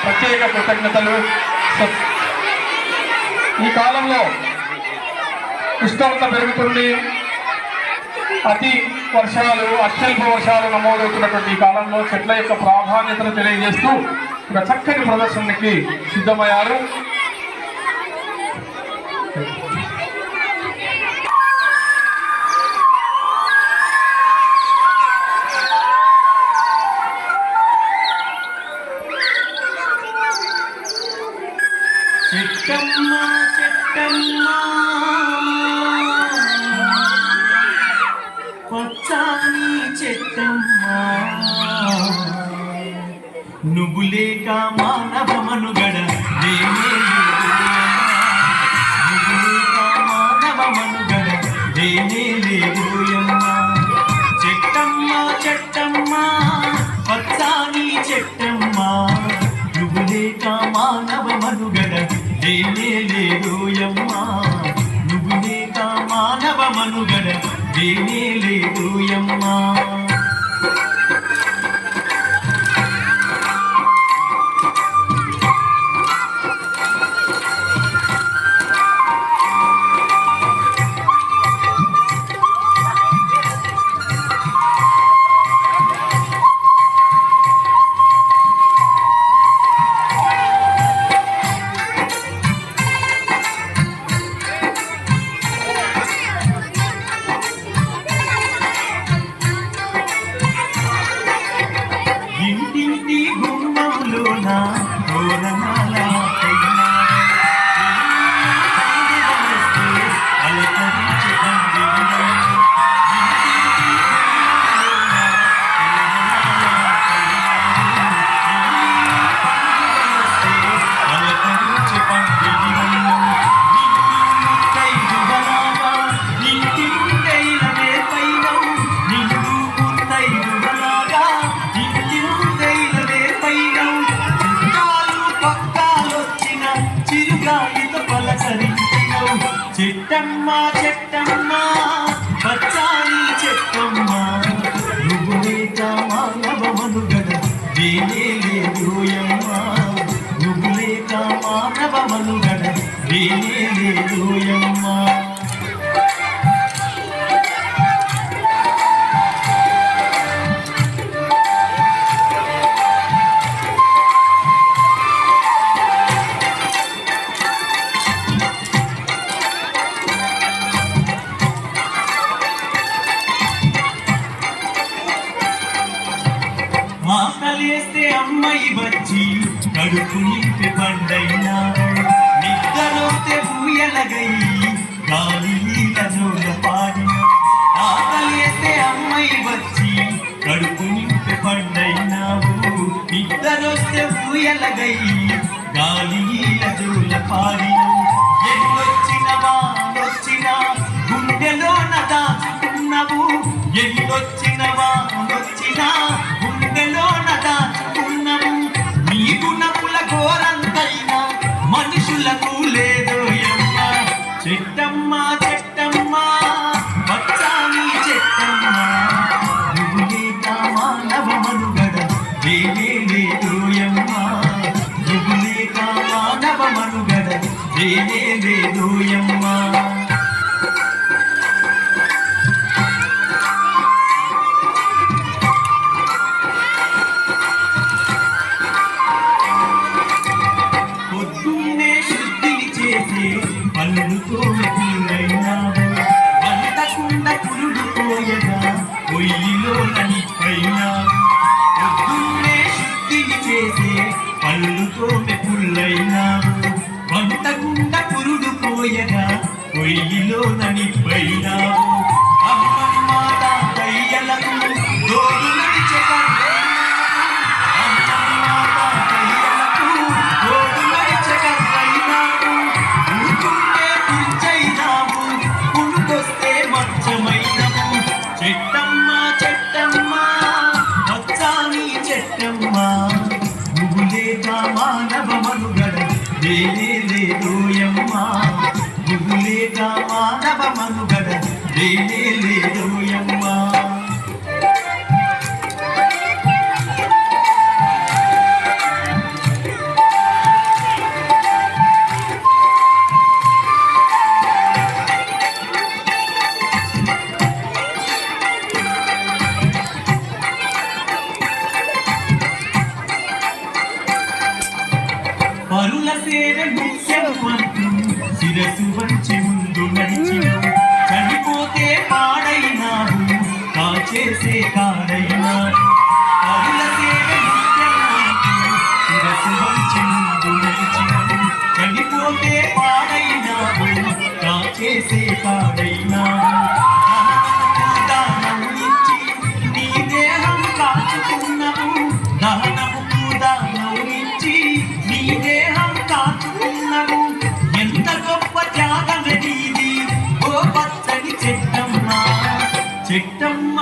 ప్రత్యేక కృతజ్ఞతలు. ఈ కాలంలో ఉష్ణోగ్రత పెరుగుతుంది, అతి వర్షాలు అత్యల్ప వర్షాలు నమోదవుతున్నటువంటి ఈ కాలంలో చెట్ల యొక్క ప్రాధాన్యతను తెలియజేస్తూ ఒక చక్కని ప్రదర్శనకి సిద్ధమయ్యారు. చెట్టమ్మా చెట్టమ్మా పచ్చాని చెట్టమ్మా, నువ్వు లేక మానవ మనుగడ లేనే లేదు, నువ్వు లేక మానవ మనుగడ లేనే లేదోయమ్మా. చెట్టమ్మా చెట్టమ్మా పచ్చాని చెట్టమ్మా, నువ్వు లేక మానవ మనుగడ లేనే లేదోయమ్మా, నువ్వు లేక మానవ మనుగడ లేనే లేదోయమ్మా. ఇంటింటి గుమ్మంలోన తోరణాల పైన అలకరించే పందిరిలో, అలకరించే పందిరిలో చెట్టమ్మా చెట్టమ్మా పచ్చాని చెట్టమ్మా, నువ్వు లేక మానవ మనుగడ లేనే లేదోయమ్మా, నువ్వు లేక మానవ మనుగడ లేనే లేదోయమ్మా. ఆకలేస్తే అమ్మాయి వచ్చి కడుపు నింపి పండైనా, నిద్రలోస్తే ఊయలగై గాలి నీళ్ళ పాడిన. ఆకలేస్తే అమ్మాయి వచ్చి కడుపు నింపి పండైనావు, నిద్రలోస్తే ఊయలగై గాలి నీళ్ళ పాడిన. ఎన్నొచ్చినవా వచ్చినా గుండెలోన దాచుకున్నావు, ఎన్నొచ్చినవా వచ్చినా గుండెలోన దాచుకున్నావు. నీ గుణముల ఘోరంతైనా మనుషులకు లేదోయమ్మా. చెట్టమ్మా చెట్టమ్మా పచ్చాని చెట్టమ్మా, నువ్వు లేక మానవ మనుగడ లేనే లేదోయమ్మా, నువ్వు లేక మానవ మనుగడ లేనే లేదోయమ్మా. పళ్ళుతో మెతులైనావు, వంటకుండా పురుడు పోయగా పొయ్యిలో నలిపైనావు. పొద్దున్నే శుద్ధిని చేసే పళ్ళుతో మెతులైనావు, వంటకుండా పురుడు పోయగా పొయ్యిలో నలిపైనావు. అమ్మమ్మ తాతయ్యలకు దోడు నడిచే చెట్టమ్మా చెట్టమ్మా పచ్చాని చెట్టమ్మా, నువ్వు లేక మానవ మనుగడ లేనే లేదోయమ్మా, నువ్వు లేక మానవ మనుగడ లేనే లేదోయమ్మా. పరుల సేవ ముఖ్యం అంటూ శిరసు వంచి ముందు నడిచినావు చనిపోతే పాడైనావు కాచేసే కాడైనావు పరుల సేవ ముఖ్యం అంటూ శిరసు వంచి ముందు నడిచినావు చనిపోతే పాడైనావు కాచేసే కాడైనావు దానం ఇచ్చి నీ దేహం కాచుకున్నావు దహనముకు దానం ఇచ్చి నీ దేహం కాచుకున్నావు ఎంత గొప్ప త్యాగమే నీది ఓ పచ్చని చెట్టమ్మ చెట్టమ్మ